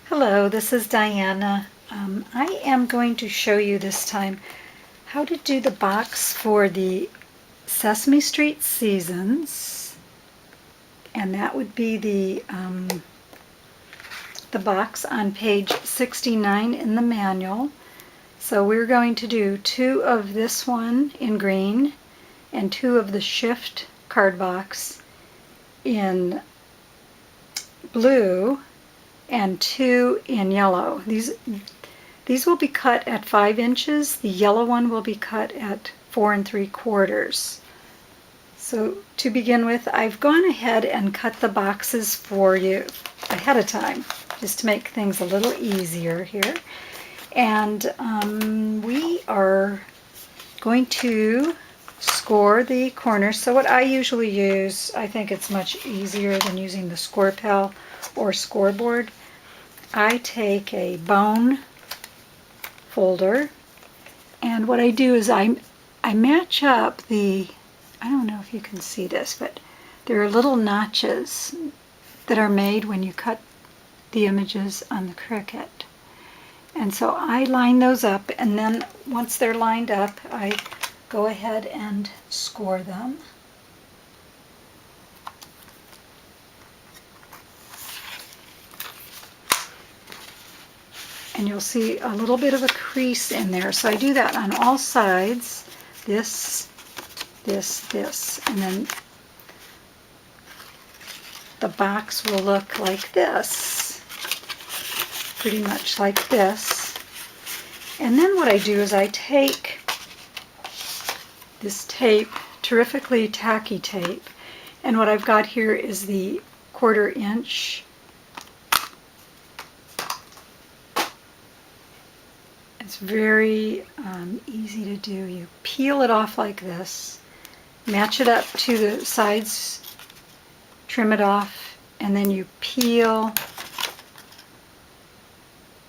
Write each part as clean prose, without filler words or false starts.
Hello, this is Diana. I am going to show you this time how to do the box for the Sesame Street Seasons, and that would be the box on page 69 in the manual. So we're going to do 2 of this one in green and 2 of the Shift card box in blue and 2 in yellow. These will be cut at 5 inches. The yellow one will be cut at 4 3/4. So to begin with, I've gone ahead and cut the boxes for you ahead of time, just to make things a little easier here. And we are going to score the corners. So what I usually use, I think it's much easier than using the score pal or scoreboard. I take a bone folder, and what I do is I match up the, I don't know if you can see this, but there are little notches that are made when you cut the images on the Cricut. And so I line those up, and then once they're lined up, I go ahead and score them. And you'll see a little bit of a crease in there. So I do that on all sides. This, and then the box will look like this. Pretty much like this. And then what I do is I take this tape, terrifically tacky tape, and what I've got here is the 1/4 inch. It's very easy to do. You peel it off like this, match it up to the sides, trim it off, and then you peel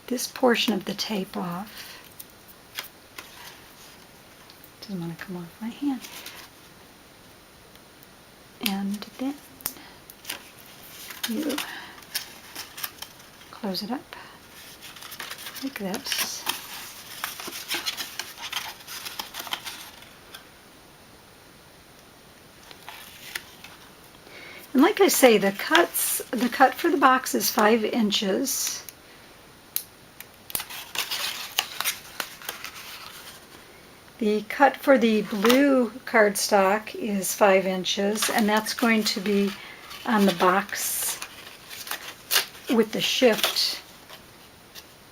this portion of the tape off. Doesn't want to come off my hand. And then you close it up like this. And like I say, the cut for the box is 5 inches. The cut for the blue cardstock is 5 inches, and that's going to be on the box with the shift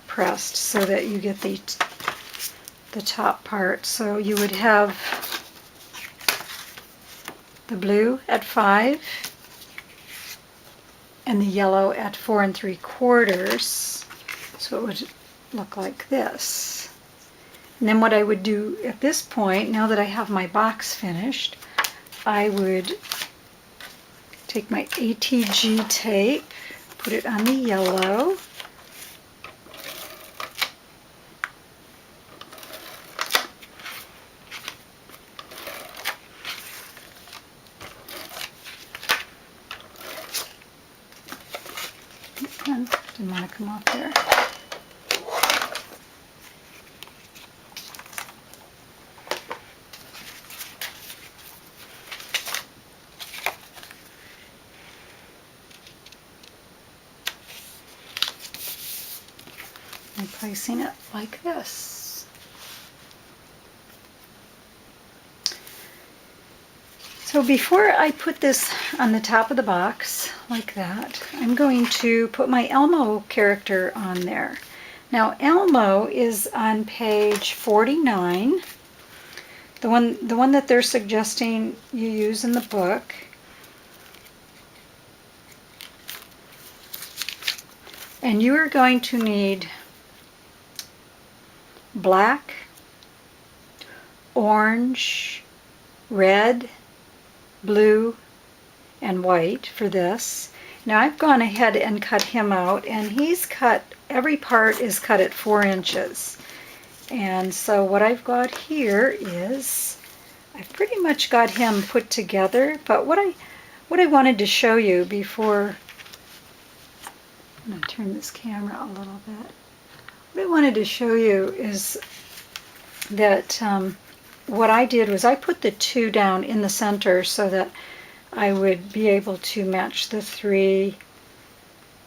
pressed so that you get the top part. So you would have the blue at 5 and the yellow at 4 3/4. So it would look like this. And then what I would do at this point, now that I have my box finished, I would take my ATG tape, put it on the yellow, didn't want to come off there. I'm placing it like this. So before I put this on the top of the box like that, I'm going to put my Elmo character on there. Now Elmo is on page 49, the one that they're suggesting you use in the book. And you are going to need black, orange, red, blue, and white for this. Now I've gone ahead and cut him out, and he's cut, every part is cut at 4 inches. And so what I've got here is, I've pretty much got him put together, but what I wanted to show you before I'm going to turn this camera a little bit. What I wanted to show you is that what I did was I put the 2 down in the center so that I would be able to match the 3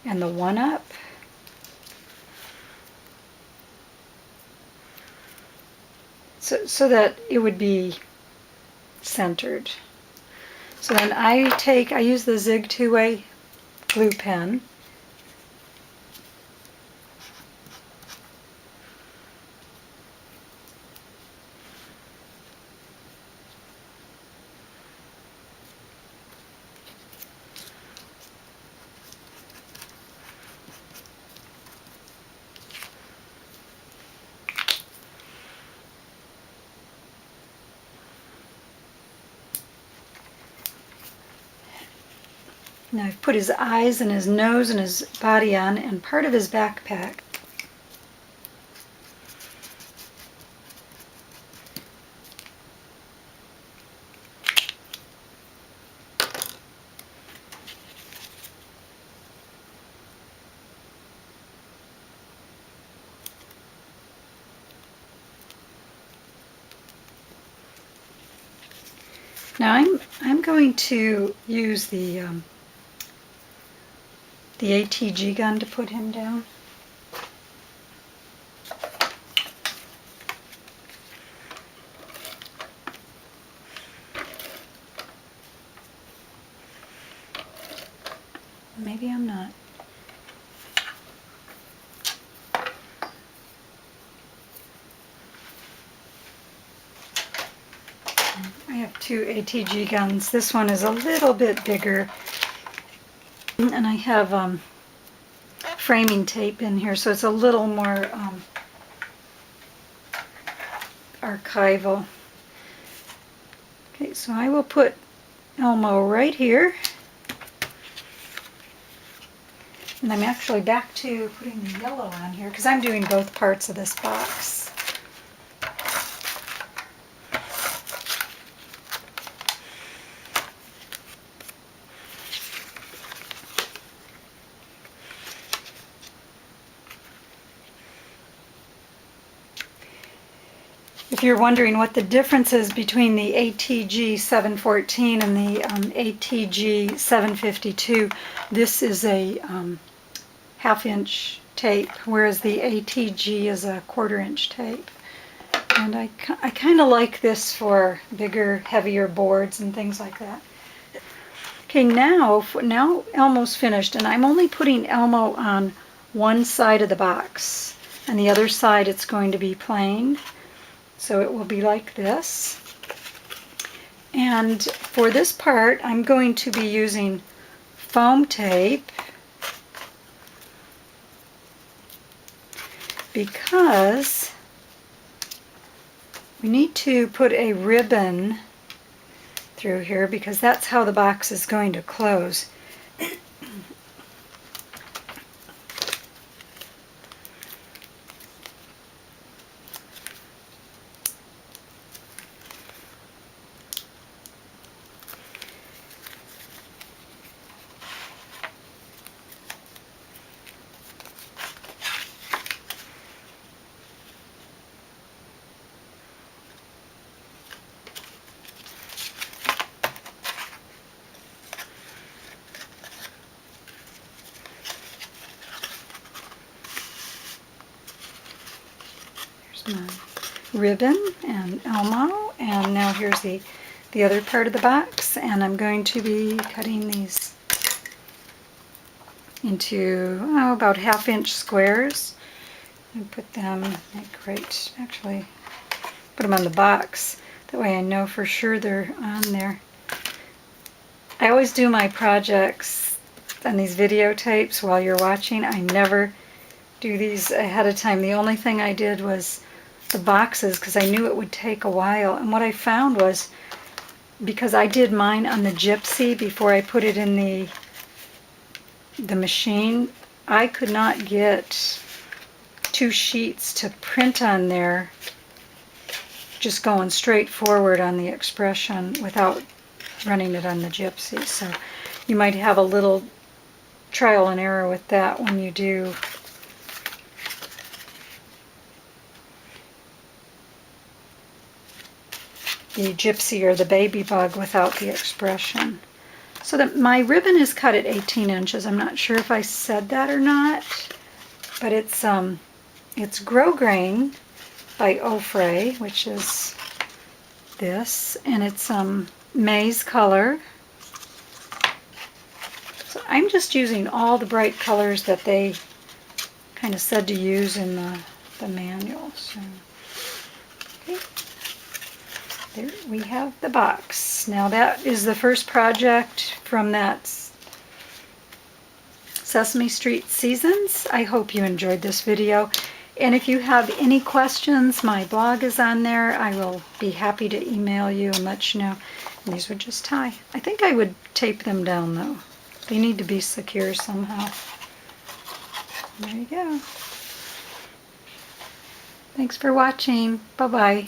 and the 1 up. So that it would be centered. So then I use the Zig 2-way glue pen. And I've put his eyes and his nose and his body on and part of his backpack. Now I'm going to use the ATG gun to put him down. Maybe I'm not. I have 2 ATG guns. This one is a little bit bigger. And I have framing tape in here, so it's a little more archival. Okay, so I will put Elmo right here. And I'm actually back to putting the yellow on here because I'm doing both parts of this box. If you're wondering what the difference is between the ATG 714 and the ATG 752, this is a 1/2 inch tape, whereas the ATG is a 1/4 inch tape. And I kind of like this for bigger, heavier boards and things like that. Okay, now Elmo's finished, and I'm only putting Elmo on one side of the box, and the other side it's going to be plain. So it will be like this. And for this part, I'm going to be using foam tape because we need to put a ribbon through here because that's how the box is going to close. Ribbon and Elmo, and now here's the other part of the box, and I'm going to be cutting these into about 1/2 inch squares and put them actually put them on the box, that way I know for sure they're on there. I always do my projects on these videotapes while you're watching. I never do these ahead of time. The only thing I did was the boxes because I knew it would take a while, and what I found was, because I did mine on the Gypsy before I put it in the machine, I could not get 2 sheets to print on there just going straight forward on the expression without running it on the Gypsy. So you might have a little trial and error with that when you do the gypsy or the baby bug without the expression. So that my ribbon is cut at 18 inches. I'm not sure if I said that or not, but it's Grosgrain by Ofray, which is this, and it's maize color. So I'm just using all the bright colors that they kind of said to use in the manual. So, okay. There we have the box. Now that is the first project from that Sesame Street Seasons. I hope you enjoyed this video. And if you have any questions, my blog is on there. I will be happy to email you and let you know. And these would just tie. I think I would tape them down though. They need to be secure somehow. There you go. Thanks for watching. Bye-bye.